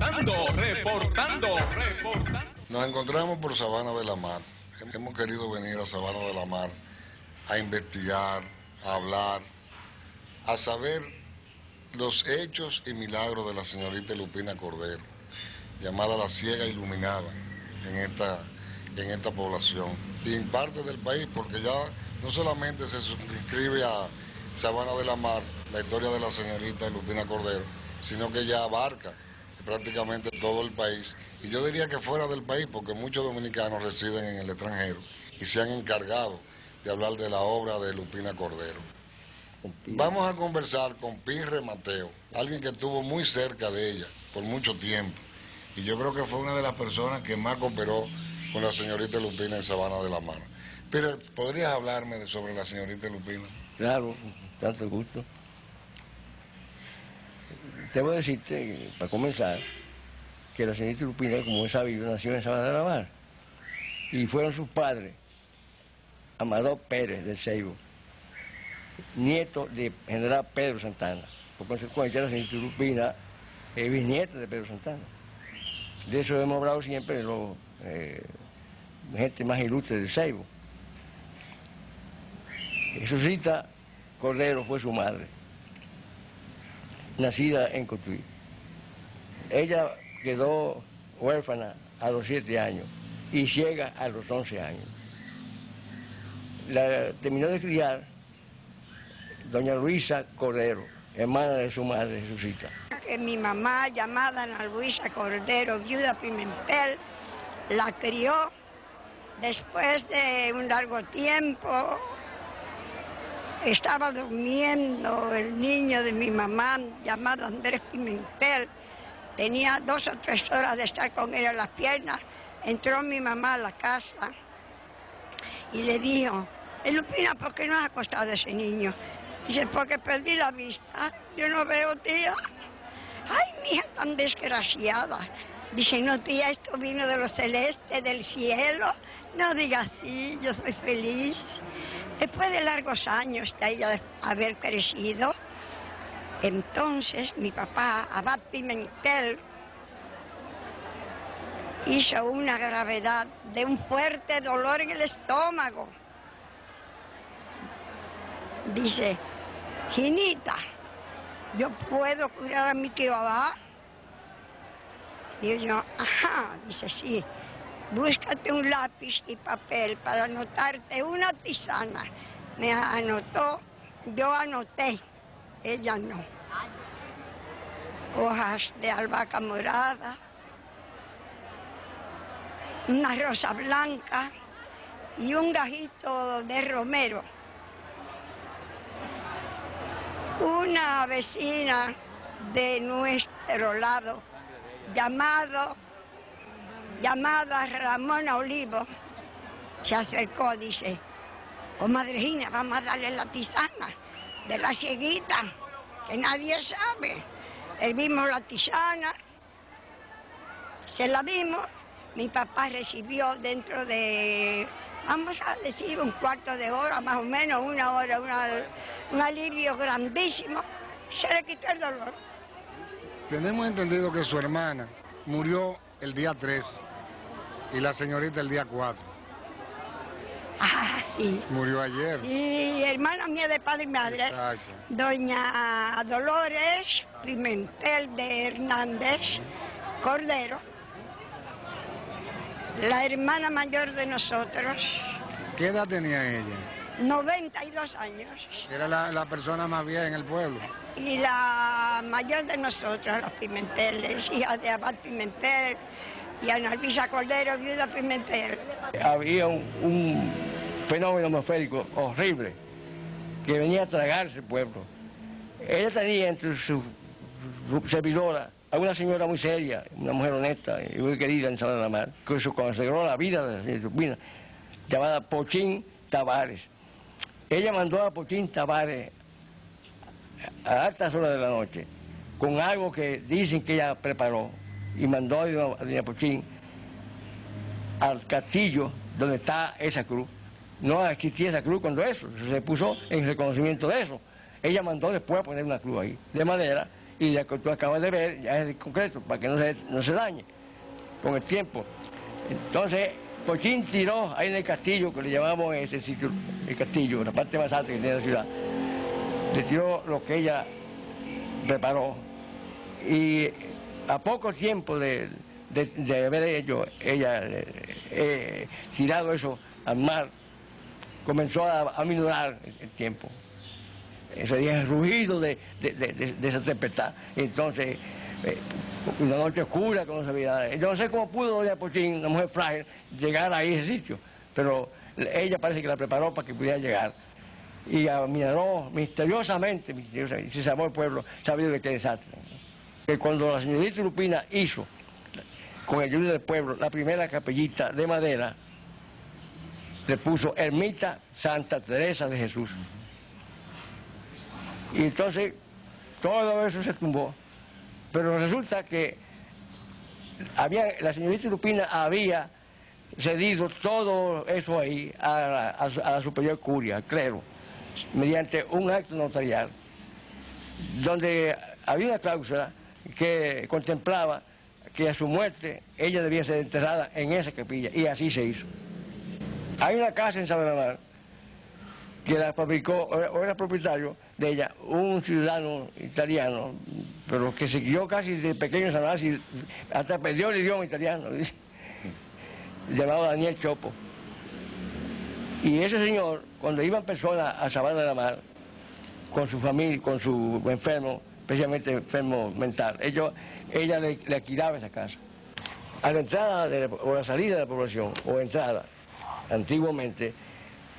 Reportando. Nos encontramos por Sabana de la Mar. Hemos querido venir a Sabana de la Mar a investigar, a hablar, a saber los hechos y milagros de la señorita Lupina Cordero, llamada la ciega iluminada en esta población y en parte del país, porque ya no solamente se suscribe a Sabana de la Mar la historia de la señorita Lupina Cordero, sino que ya abarca prácticamente todo el país, y yo diría que fuera del país, porque muchos dominicanos residen en el extranjero y se han encargado de hablar de la obra de Lupina Cordero. Vamos a conversar con Pirre Mateo, alguien que estuvo muy cerca de ella por mucho tiempo, y yo creo que fue una de las personas que más cooperó con la señorita Lupina en Sabana de la Mar. Pirre, ¿podrías hablarme sobre la señorita Lupina? Claro, tanto gusto. Debo decirte, para comenzar, que la señorita Lupina, como es sabido, nació en Sabana de la Mar. Y fueron sus padres, Amador Pérez del Ceibo, nieto de general Pedro Santana. Por consecuencia, la señorita Lupina es bisnieta de Pedro Santana. De eso hemos hablado siempre de los gente más ilustre del Ceibo. Jesucita Cordero fue su madre, nacida en Cotuí. Ella quedó huérfana a los 7 años y ciega a los 11 años. La terminó de criar doña Luisa Cordero, hermana de su madre, Jesucita. Que mi mamá, llamada Ana Luisa Cordero, viuda Pimentel, la crió. Después de un largo tiempo, estaba durmiendo el niño de mi mamá, llamado Andrés Pimentel. Tenía 2 o 3 horas de estar con él en las piernas. Entró mi mamá a la casa y le dijo: Lupina, ¿por qué no has acostado a ese niño? Dice: porque perdí la vista, yo no veo, tía. Ay, mi hija tan desgraciada. Dice: no, tía, esto vino de lo celeste, del cielo. No digas así, yo soy feliz. Después de largos años de ella haber crecido, entonces mi papá, Abad Pimentel, hizo una gravedad de un fuerte dolor en el estómago. Dice: Ginita, ¿yo puedo curar a mi tío Abad? Digo yo: ajá. Dice: sí. Búscate un lápiz y papel para anotarte una tisana. Me anotó, yo anoté, ella no. Hojas de albahaca morada, una rosa blanca y un gajito de romero. Una vecina de nuestro lado, llamada Ramona Olivo, se acercó, dice: comadre Gina, vamos a darle la tisana de la cieguita, que nadie sabe. Hervimos la tisana, se la dimos. Mi papá recibió dentro de, vamos a decir, un cuarto de hora, más o menos, 1 hora, un alivio grandísimo. Se le quitó el dolor. Tenemos entendido que su hermana murió el día 3 y la señorita el día 4. Ah, sí. Murió ayer. Y hermana mía de padre y madre. Exacto. Doña Dolores Pimentel de Hernández Cordero, la hermana mayor de nosotros. ¿Qué edad tenía ella? 92 años. Era la persona más vieja en el pueblo. Y la mayor de nosotros, los Pimenteles, hija de Abad Pimentel y Ana Luisa Cordero, viuda Pimentel. Había un fenómeno atmosférico horrible que venía a tragarse el pueblo. Ella tenía entre su servidora a una señora muy seria, una mujer honesta y muy querida en Sabana de la Mar, que se consagró la vida de la señora Lupina, llamada Pochín Tavares. Ella mandó a Pochín Tavares a altas horas de la noche con algo que dicen que ella preparó, y mandó a doña Pochín al castillo donde está esa cruz. No existía esa cruz cuando eso se puso en reconocimiento de eso. Ella mandó después a poner una cruz ahí, de madera, y la que tú acabas de ver ya es de concreto, para que no se dañe con el tiempo. Entonces, Pochín tiró ahí en el castillo, que le llamamos ese sitio, el castillo, la parte más alta que tiene la ciudad, le tiró lo que ella preparó. Y a poco tiempo de haber ella tirado eso al mar, comenzó a minorar el tiempo. Ese día el rugido de esa tempestad. Entonces, una noche oscura que no se veía. Yo no sé cómo pudo doña Pochín, una mujer frágil, llegar ahí a ese sitio, pero ella parece que la preparó para que pudiera llegar. Y aminoró misteriosamente, se salvó el pueblo, sabido de qué desastre. Que cuando la señorita Lupina hizo, con el ayuda del pueblo, la primera capellita de madera, le puso Ermita Santa Teresa de Jesús. Y entonces todo eso se tumbó. Pero resulta que la señorita Lupina había cedido todo eso ahí a la superior curia, al clero, mediante un acto notarial, donde había una cláusula que contemplaba que a su muerte ella debía ser enterrada en esa capilla, y así se hizo. Hay una casa en Sabana de la Mar que la fabricó, o era propietario de ella, un ciudadano italiano, pero que se crió casi de pequeño en Sabana, hasta perdió el idioma italiano, llamado Daniel Chopo. Y ese señor, cuando iban personas a Sabana de la Mar, con su familia, con su enfermo, especialmente enfermo mental, ella le alquilaba esa casa. A la entrada o la salida de la población, o entrada, antiguamente,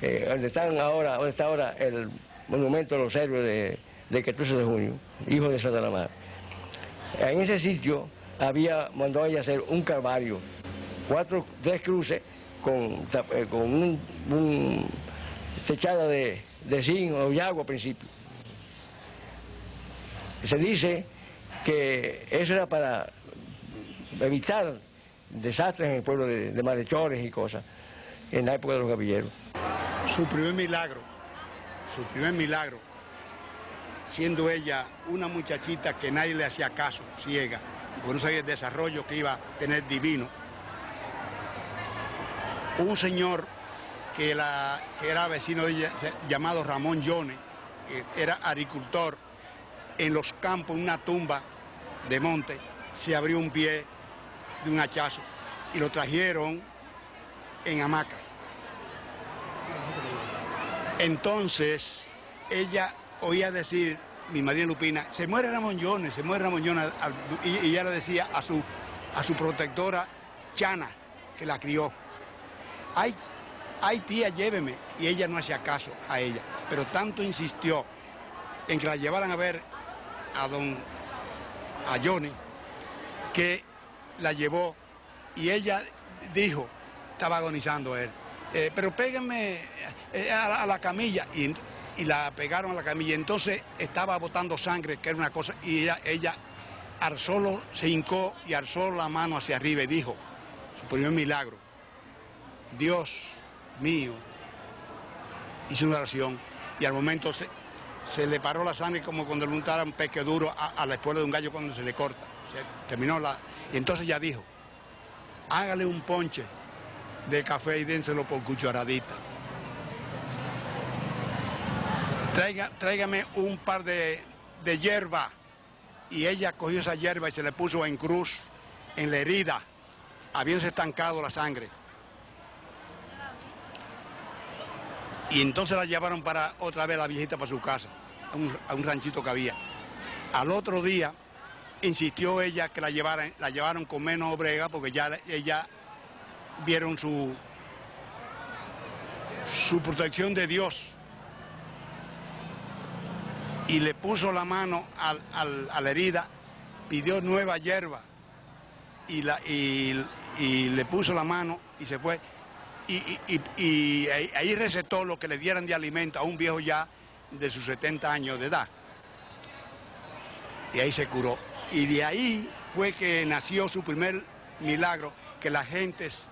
donde está ahora el monumento a los héroes del 14 de junio, hijo de Santa Mar. En ese sitio mandó ella hacer un calvario, 3 cruces con un techada de zinc o yagua al principio. Se dice que eso era para evitar desastres en el pueblo de malhechores y cosas, en la época de los gavilleros. Su primer milagro, siendo ella una muchachita que nadie le hacía caso, ciega, porque no sabía el desarrollo que iba a tener divino. Un señor que era vecino de ella, llamado Ramón Yone, que era agricultor, en los campos, en una tumba de monte, se abrió un pie de un hachazo y lo trajeron en hamaca. Entonces, ella oía decir, mi María Lupina, se muere Ramón Yone, y ella le decía a su protectora, Chana, que la crió, ay tía, lléveme, y ella no hacía caso a ella, pero tanto insistió en que la llevaran a ver a Johnny, que la llevó, y ella dijo, estaba agonizando él, pero péguenme a la camilla, y la pegaron a la camilla. Entonces estaba botando sangre, que era una cosa, y ella se hincó y alzó la mano hacia arriba y dijo, su primer milagro, Dios mío, hizo una oración, y al momento se le paró la sangre como cuando le untara un peque duro a la espuela de un gallo cuando se le corta. Terminó y entonces ya dijo, hágale un ponche de café y dénselo por cucharadita. Tráigame un par de hierba. Y ella cogió esa hierba y se le puso en cruz, en la herida, habiéndose estancado la sangre. Y entonces la llevaron otra vez la viejita para su casa, a un ranchito que había. Al otro día insistió ella que la llevaron con menos brega, porque ya ella vieron su protección de Dios. Y le puso la mano a la herida, pidió nueva hierba y le puso la mano y se fue. Y ahí recetó lo que le dieran de alimento a un viejo ya de sus 70 años de edad. Y ahí se curó. Y de ahí fue que nació su primer milagro, que las gentes,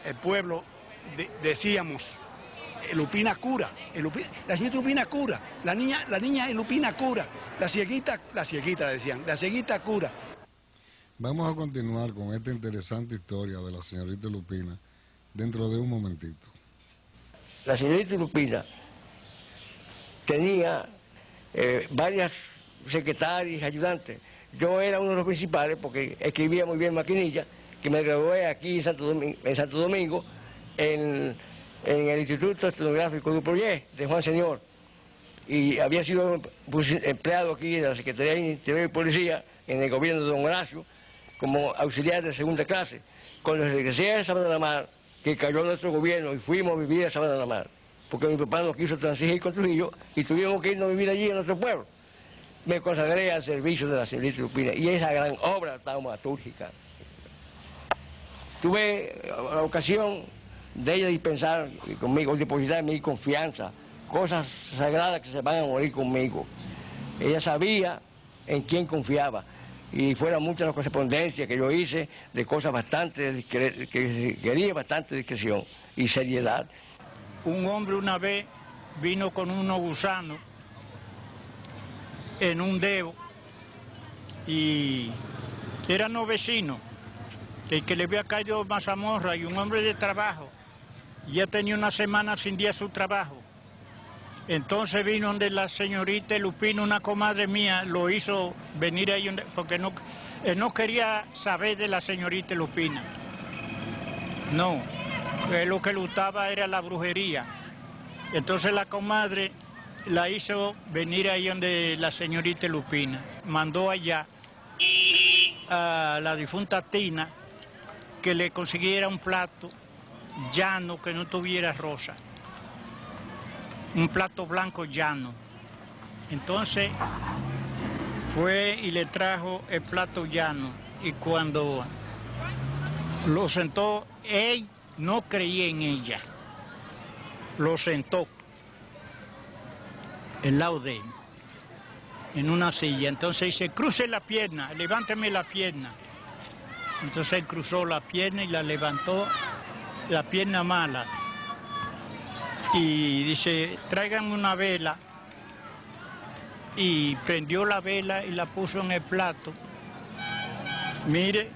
el pueblo, decíamos Lupina cura, la señorita Lupina cura, la niña Lupina cura, la cieguita decían, la cieguita cura. Vamos a continuar con esta interesante historia de la señorita Lupina dentro de un momentito. La señorita Lupina tenía varias secretarias y ayudantes. Yo era uno de los principales porque escribía muy bien maquinilla, que me gradué aquí en Santo Domingo, en el Instituto Etnográfico de Uproyé, de Juan Señor. Y había sido empleado aquí de la Secretaría de Interior y Policía, en el gobierno de don Horacio, como auxiliar de segunda clase. Cuando regresé a Sabana de la Mar, que cayó nuestro gobierno y fuimos a vivir a Sabana de la Mar, porque mi papá no quiso transigir con Trujillo y tuvimos que irnos a vivir allí en nuestro pueblo. Me consagré al servicio de la señorita Lupina y esa gran obra taumatúrgica. Tuve la ocasión de ella dispensar conmigo, depositar en mi confianza, cosas sagradas que se van a morir conmigo. Ella sabía en quién confiaba y fueron muchas las correspondencias que yo hice de cosas bastante, que quería bastante discreción y seriedad. Un hombre una vez vino con unos gusanos en un dedo y eran los vecinos, el que le había caído mazamorra y un hombre de trabajo, ya tenía una semana sin día su trabajo. Entonces vino donde la señorita Lupina, una comadre mía, lo hizo venir ahí porque él no quería saber de la señorita Lupina. No, él lo que le gustaba era la brujería. Entonces la comadre la hizo venir ahí donde la señorita Lupina. Mandó allá a la difunta Tina que le consiguiera un plato llano que no tuviera rosa. Un plato blanco llano. Entonces fue y le trajo el plato llano y cuando lo sentó, él no creía en ella. Lo sentó al lado de él, en una silla. Entonces dice, cruce la pierna, levánteme la pierna. Entonces él cruzó la pierna y la levantó, la pierna mala. Y dice, traigan una vela. Y prendió la vela y la puso en el plato. Mire,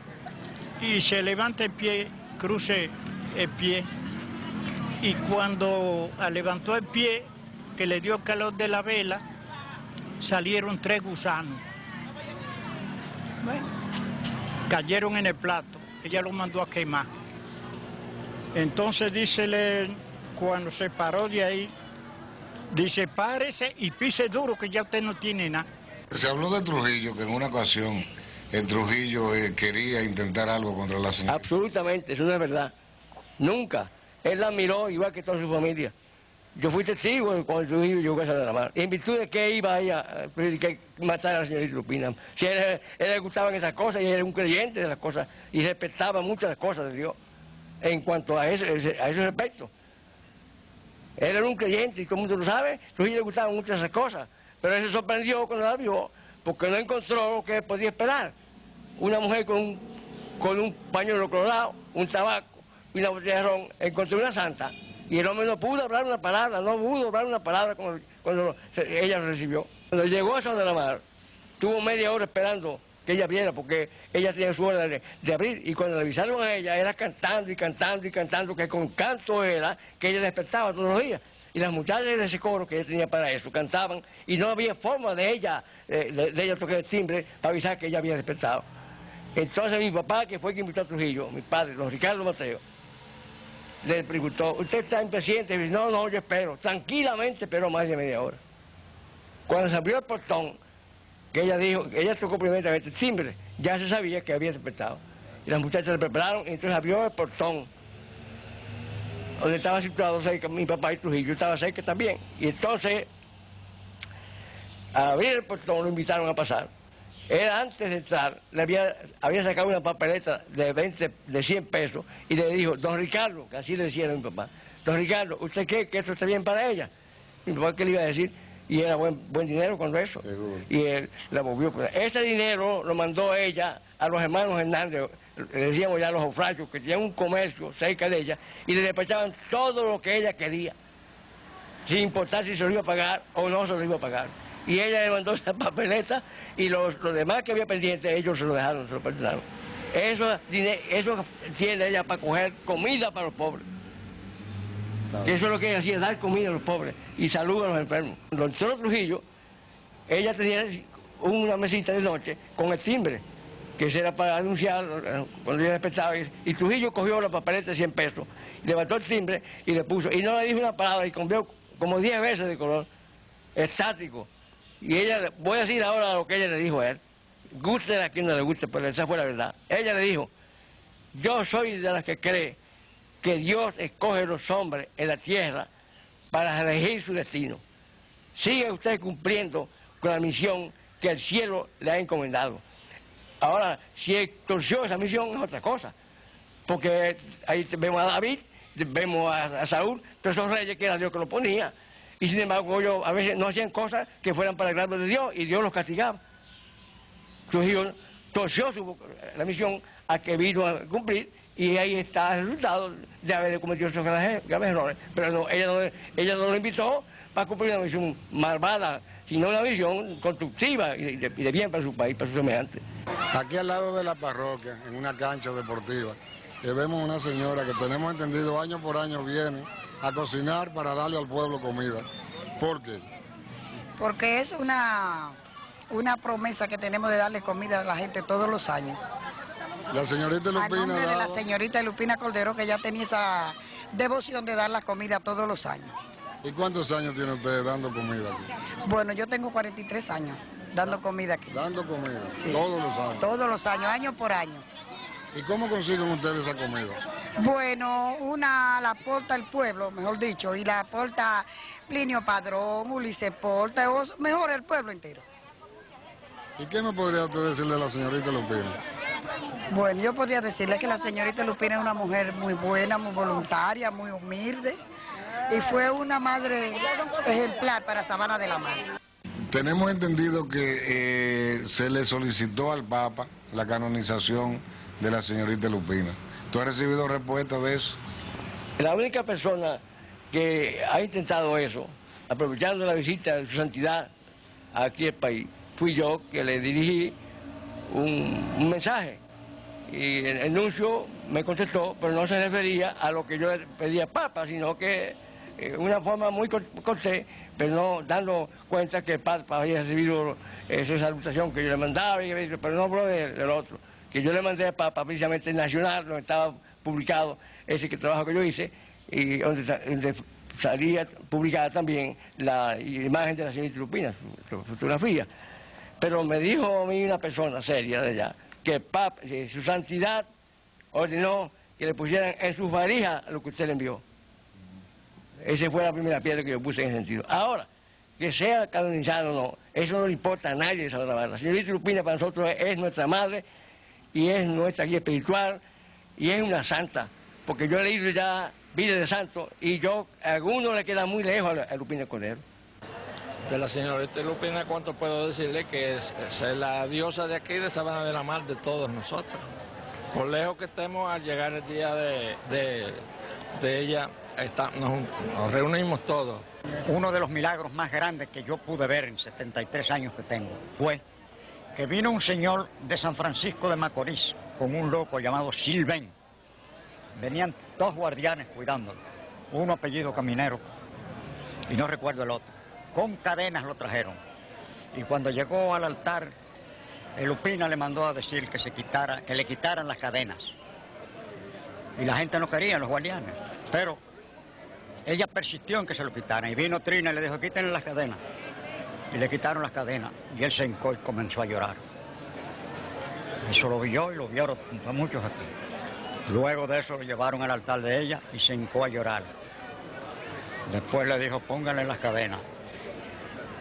y se levanta el pie, cruce el pie. Y cuando levantó el pie, que le dio calor de la vela, salieron 3 gusanos. Bueno, cayeron en el plato, ella lo mandó a quemar. Entonces dícele, cuando se paró de ahí, dice, párese y pise duro que ya usted no tiene nada. Se habló de Trujillo, que en una ocasión el Trujillo quería intentar algo contra la señora. Absolutamente, eso no es verdad. Nunca. Él la miró igual que toda su familia. Yo fui testigo cuando el Trujillo llegó a Sabana de la Mar. ¿En virtud de qué iba ella a matar a la señorita Lupina? Si a él le gustaban esas cosas y él era un creyente de las cosas y respetaba muchas las cosas de Dios en cuanto a ese respecto. Él era un creyente y todo el mundo lo sabe. A Trujillo le gustaban muchas esas cosas, pero él se sorprendió cuando la vio porque no encontró lo que podía esperar. Una mujer con un pañuelo colorado, un tabaco y una botella de ron, encontró una santa. Y el hombre no pudo hablar una palabra, cuando ella lo recibió. Cuando llegó a Sabana de la Mar, tuvo media hora esperando que ella abriera, porque ella tenía su hora de abrir. Y cuando le avisaron a ella, era cantando y cantando y cantando, que con canto era que ella despertaba todos los días. Y las muchachas de ese coro que ella tenía para eso, cantaban, y no había forma de ella tocar el timbre para avisar que ella había despertado. Entonces mi papá, que fue quien invitó a Trujillo, mi padre, don Ricardo Mateo, le preguntó, ¿usted está impaciente? Y dice, no, yo espero, tranquilamente, pero más de media hora. Cuando se abrió el portón, que ella dijo, ella tocó primeramente el timbre, ya se sabía que había despertado. Y las muchachas le prepararon, y entonces abrió el portón, donde estaba situado cerca mi papá y Trujillo, estaba cerca también. Y entonces, al abrir el portón, lo invitaron a pasar. Él antes de entrar, había sacado una papeleta de 100 pesos y le dijo, don Ricardo, que así le decía a mi papá, don Ricardo, ¿usted cree que esto está bien para ella? Mi papá, ¿qué le iba a decir? Y era buen dinero cuando eso. Seguro. Y él la movió. Ese dinero lo mandó ella a los hermanos Hernández, le decíamos ya los ofrachos, que tenían un comercio cerca de ella, y le despachaban todo lo que ella quería. sin importar si se lo iba a pagar o no se lo iba a pagar. Y ella le mandó esa papeleta y los demás que había pendiente, ellos se lo dejaron, se lo perdonaron. Eso tiene ella para coger comida para los pobres. Que eso es lo que ella hacía, dar comida a los pobres y salud a los enfermos. Don Cholo Trujillo, ella tenía una mesita de noche con el timbre, que ese era para anunciar cuando ella despertaba. Y Trujillo cogió la papeleta de 100 pesos, levantó el timbre y le puso. Y no le dijo una palabra y cambió como 10 veces de color, estático. Y ella, voy a decir ahora lo que ella le dijo a él, guste a quien no le guste, pero esa fue la verdad. Ella le dijo, yo soy de las que cree que Dios escoge los hombres en la tierra para elegir su destino. Sigue usted cumpliendo con la misión que el cielo le ha encomendado. Ahora, si torció esa misión es otra cosa, porque ahí vemos a David, vemos a Saúl, todos esos reyes que era Dios que los ponía, y sin embargo ellos a veces no hacían cosas que fueran para el grado de Dios, y Dios los castigaba. Trujillo torció la misión a que vino a cumplir, y ahí está el resultado de haber cometido esos graves errores. Pero no, ella no lo invitó para cumplir una misión malvada, sino una misión constructiva y de bien para su país, para sus semejantes. Aquí al lado de la parroquia, en una cancha deportiva, vemos una señora que tenemos entendido año por año viene a cocinar para darle al pueblo comida. ¿Por qué? Porque es una promesa que tenemos de darle comida a la gente todos los años. La señorita Lupina a nombre de la señorita Lupina Cordero, que ya tenía esa devoción de dar la comida todos los años. ¿Y cuántos años tiene usted dando comida aquí? Bueno, yo tengo 43 años dando comida aquí. ¿Dando comida? Sí. Todos los años. Todos los años, año por año. ¿Y cómo consiguen ustedes esa comida? Bueno, una la aporta el pueblo, mejor dicho, y la aporta Plinio Padrón, Ulises Porta, o mejor el pueblo entero. ¿Y qué me podría usted decirle a la señorita Lupina? Bueno, yo podría decirle que la señorita Lupina es una mujer muy buena, muy voluntaria, muy humilde, y fue una madre ejemplar para Sabana de la Mar. Tenemos entendido que se le solicitó al Papa la canonización de la señorita Lupina. ¿Tú has recibido respuesta de eso? La única persona que ha intentado eso, aprovechando la visita de su santidad aquí al país, fui yo que le dirigí un mensaje. Y el nuncio me contestó, pero no se refería a lo que yo le pedía al Papa, sino que una forma muy cortés, pero no dando cuenta que el Papa había recibido esa salutación que yo le mandaba, pero no habló del otro, que yo le mandé al Papa precisamente nacional, donde estaba publicado ese trabajo que yo hice, y donde salía publicada también la imagen de la señorita Lupina, su fotografía. Pero me dijo a mí una persona seria de allá, que el Papa, su santidad ordenó que le pusieran en sus valijas lo que usted le envió. Esa fue la primera piedra que yo puse en ese sentido. Ahora, que sea canonizado o no, eso no le importa a nadie de Sabana. La señorita Lupina para nosotros es nuestra madre y es nuestra guía espiritual y es una santa, porque yo he leído ya Vida de Santo y a alguno le queda muy lejos a Lupina Cordero. De la señorita Lupina, ¿cuánto puedo decirle? Que es la diosa de aquí, de Sabana de la Mar, de todos nosotros. Por lejos que estemos, al llegar el día de ella, nos reunimos todos. Uno de los milagros más grandes que yo pude ver en 73 años que tengo fue que vino un señor de San Francisco de Macorís con un loco llamado Silven. Venían 2 guardianes cuidándolo, uno apellido Caminero y no recuerdo el otro. Con cadenas lo trajeron. Y cuando llegó al altar, Lupina le mandó a decir que le quitaran las cadenas. Y la gente no quería, los guardianes. Pero ella persistió en que se lo quitaran. Y vino Trina y le dijo, quítenle las cadenas. Y le quitaron las cadenas. Y él se hincó y comenzó a llorar. Eso lo vi yo y lo vieron muchos aquí. Luego de eso lo llevaron al altar de ella y se hincó a llorar. Después le dijo, pónganle las cadenas.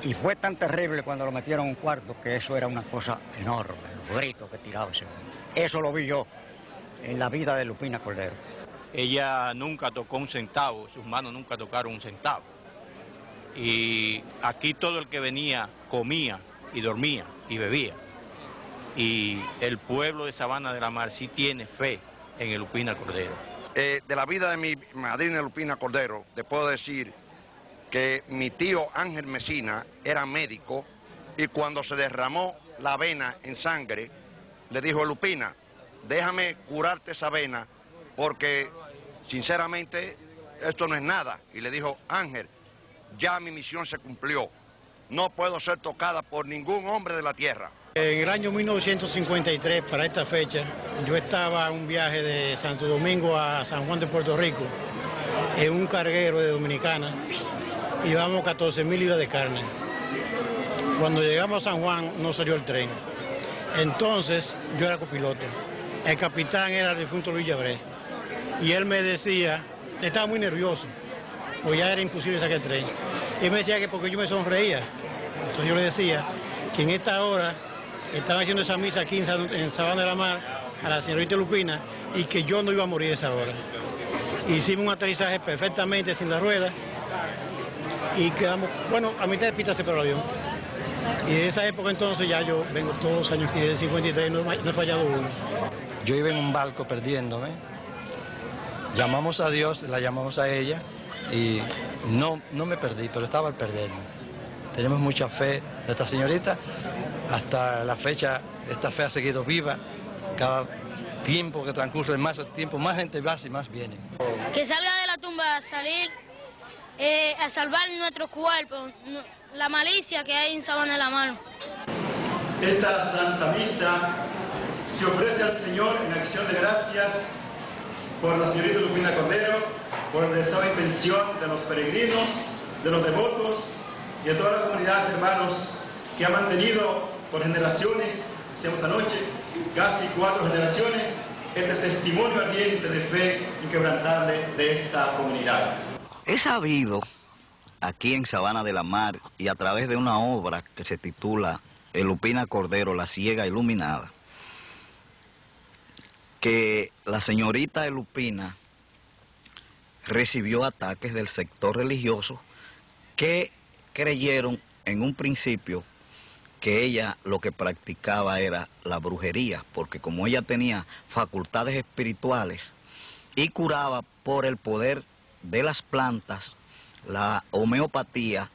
Y fue tan terrible cuando lo metieron en un cuarto que eso era una cosa enorme, los gritos que tiraba ese hombre. Eso lo vi yo en la vida de Lupina Cordero. Ella nunca tocó un centavo, sus manos nunca tocaron un centavo. Y aquí todo el que venía comía y dormía y bebía. Y el pueblo de Sabana de la Mar sí tiene fe en el Lupina Cordero. De la vida de mi madrina Lupina Cordero, te puedo decir que mi tío Ángel Mesina era médico y cuando se derramó la vena en sangre, le dijo: Lupina, déjame curarte esa vena porque sinceramente esto no es nada. Y le dijo: Ángel, ya mi misión se cumplió, no puedo ser tocada por ningún hombre de la tierra. En el año 1953, para esta fecha, yo estaba en un viaje de Santo Domingo a San Juan de Puerto Rico, en un carguero de Dominicana, íbamos 14.000 libras de carne. Cuando llegamos a San Juan no salió el tren. Entonces yo era copiloto. El capitán era el difunto Luis Llabré. Y él me decía, estaba muy nervioso, porque ya era imposible sacar el tren. Y me decía que porque yo me sonreía. Entonces yo le decía que en esta hora estaban haciendo esa misa aquí en Sabana de la Mar a la señorita Lupina y que yo no iba a morir esa hora. Hicimos un aterrizaje perfectamente sin la rueda y quedamos, bueno, a mitad de pista se paró el avión. Y de esa época entonces ya yo vengo todos los años aquí desde 53, no he fallado uno. Yo iba en un barco perdiéndome, llamamos a Dios, la llamamos a ella y no me perdí, pero estaba al perderme. Tenemos mucha fe de esta señorita, hasta la fecha esta fe ha seguido viva, cada tiempo que transcurre más el tiempo, más gente va y más viene. Que salga de la tumba a salir a salvar nuestro cuerpo, la malicia que hay en Sabana de la Mar. Esta Santa Misa se ofrece al Señor en acción de gracias por la señorita Lupina Cordero, por el deseo de intención de los peregrinos, de los devotos y de toda la comunidad de hermanos que ha mantenido por generaciones, decíamos esta noche, casi 4 generaciones, este testimonio ardiente de fe inquebrantable de esta comunidad. He sabido aquí en Sabana de la Mar y a través de una obra que se titula Lupina Cordero, la ciega iluminada, que la señorita Lupina recibió ataques del sector religioso que creyeron en un principio que ella lo que practicaba era la brujería, porque como ella tenía facultades espirituales y curaba por el poder de las plantas, la homeopatía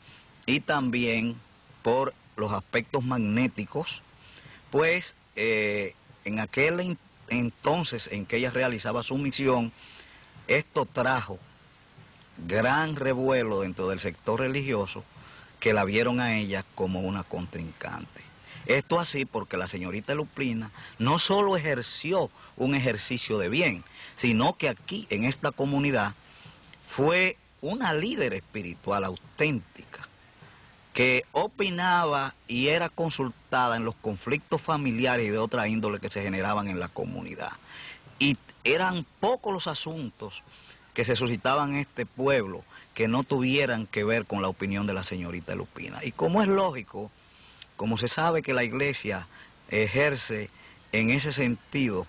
y también por los aspectos magnéticos, pues en aquel entonces en que ella realizaba su misión, esto trajo gran revuelo dentro del sector religioso, que la vieron a ella como una contrincante. Esto así porque la señorita Lupina no solo ejerció un ejercicio de bien, sino que aquí en esta comunidad fue una líder espiritual auténtica, que opinaba y era consultada en los conflictos familiares y de otra índole que se generaban en la comunidad. Y eran pocos los asuntos que se suscitaban en este pueblo que no tuvieran que ver con la opinión de la señorita Lupina. Y como es lógico, como se sabe que la iglesia ejerce en ese sentido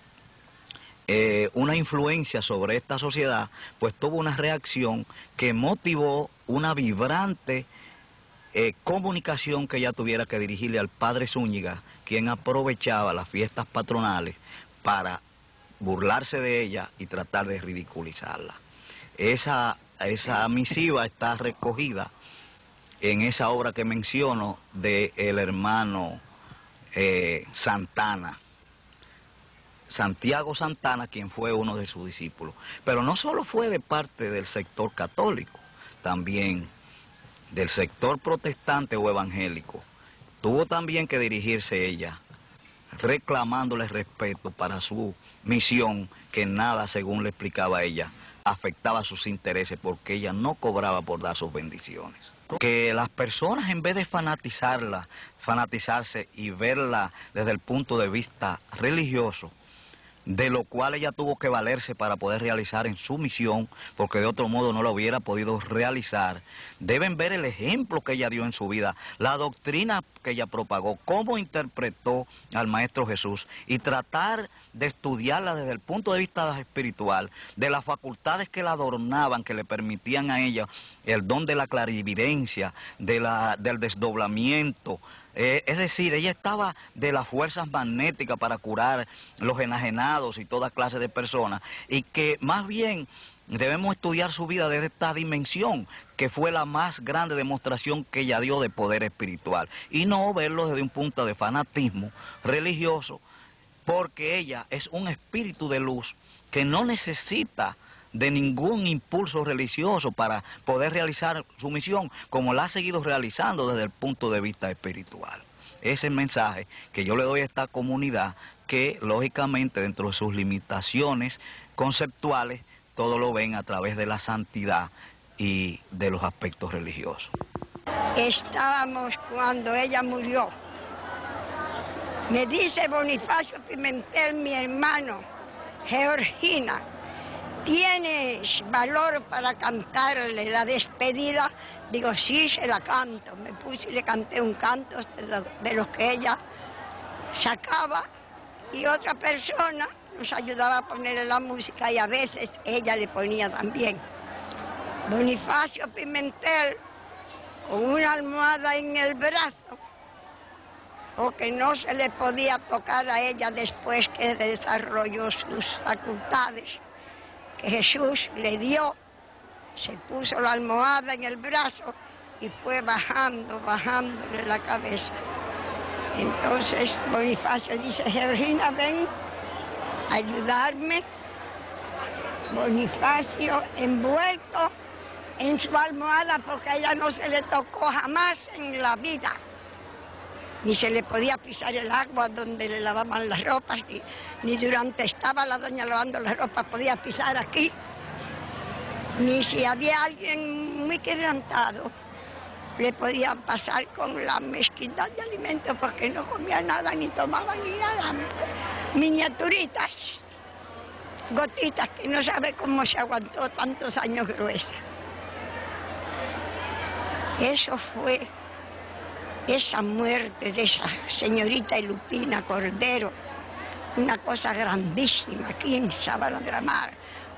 una influencia sobre esta sociedad, pues tuvo una reacción que motivó una vibrante comunicación que ella tuviera que dirigirle al padre Zúñiga, quien aprovechaba las fiestas patronales para burlarse de ella y tratar de ridiculizarla. Esa misiva está recogida en esa obra que menciono del hermano Santana, Santiago Santana, quien fue uno de sus discípulos. Pero no solo fue de parte del sector católico, también del sector protestante o evangélico. Tuvo también que dirigirse ella, reclamándole respeto para su misión, que nada, según le explicaba ella, afectaba sus intereses, porque ella no cobraba por dar sus bendiciones. Que las personas, en vez de fanatizarse y verla desde el punto de vista religioso, de lo cual ella tuvo que valerse para poder realizar en su misión, porque de otro modo no lo hubiera podido realizar, deben ver el ejemplo que ella dio en su vida, la doctrina que ella propagó, cómo interpretó al Maestro Jesús, y tratar de estudiarla desde el punto de vista espiritual, de las facultades que la adornaban, que le permitían a ella el don de la clarividencia, del desdoblamiento. Es decir, ella estaba de las fuerzas magnéticas para curar los enajenados y toda clase de personas, y que más bien debemos estudiar su vida desde esta dimensión, que fue la más grande demostración que ella dio de poder espiritual, y no verlo desde un punto de fanatismo religioso, porque ella es un espíritu de luz que no necesita de ningún impulso religioso para poder realizar su misión, como la ha seguido realizando desde el punto de vista espiritual. Ese es el mensaje que yo le doy a esta comunidad, que lógicamente dentro de sus limitaciones conceptuales, todo lo ven a través de la santidad y de los aspectos religiosos. Estábamos cuando ella murió. Me dice Bonifacio Pimentel, mi hermano, Georgina, ¿tienes valor para cantarle la despedida? Digo, sí, se la canto. Me puse y le canté un canto de los que ella sacaba, y otra persona nos ayudaba a ponerle la música, y a veces ella le ponía también. Bonifacio Pimentel, con una almohada en el brazo, porque no se le podía tocar a ella después que desarrolló sus facultades, que Jesús le dio, se puso la almohada en el brazo y fue bajándole la cabeza. Entonces Bonifacio dice, Georgina, ven a ayudarme. Bonifacio envuelto en su almohada, porque a ella no se le tocó jamás en la vida, ni se le podía pisar el agua donde le lavaban las ropas, ni durante estaba la doña lavando las ropas podía pisar aquí, ni si había alguien muy quebrantado le podían pasar con la mezquindad de alimentos, porque no comía nada, ni tomaba ni nada. Miniaturitas, gotitas, que no sabe cómo se aguantó tantos años gruesa. Eso fue esa muerte de esa señorita Elupina Cordero, una cosa grandísima aquí en Sabana de la Mar.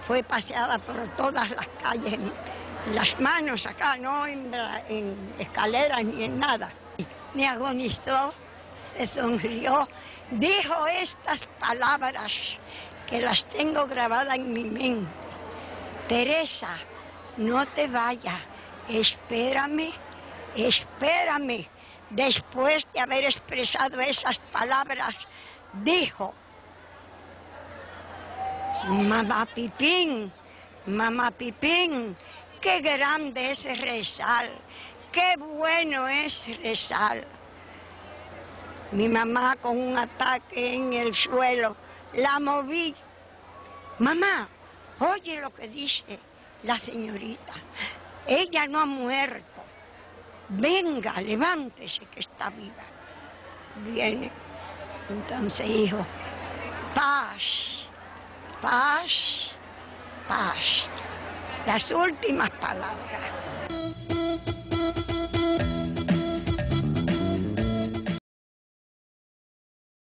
Fue paseada por todas las calles, las manos acá, no en escaleras ni en nada. Me agonizó, se sonrió, dijo estas palabras que las tengo grabadas en mi mente. Teresa, no te vayas, espérame, espérame. Después de haber expresado esas palabras, dijo, mamá Pipín, qué grande es rezar, qué bueno es rezar. Mi mamá, con un ataque en el suelo, la moví. Mamá, oye lo que dice la señorita, ella no ha muerto. Venga, levántese, que está viva. Viene. Entonces dijo, paz, paz, paz. Las últimas palabras.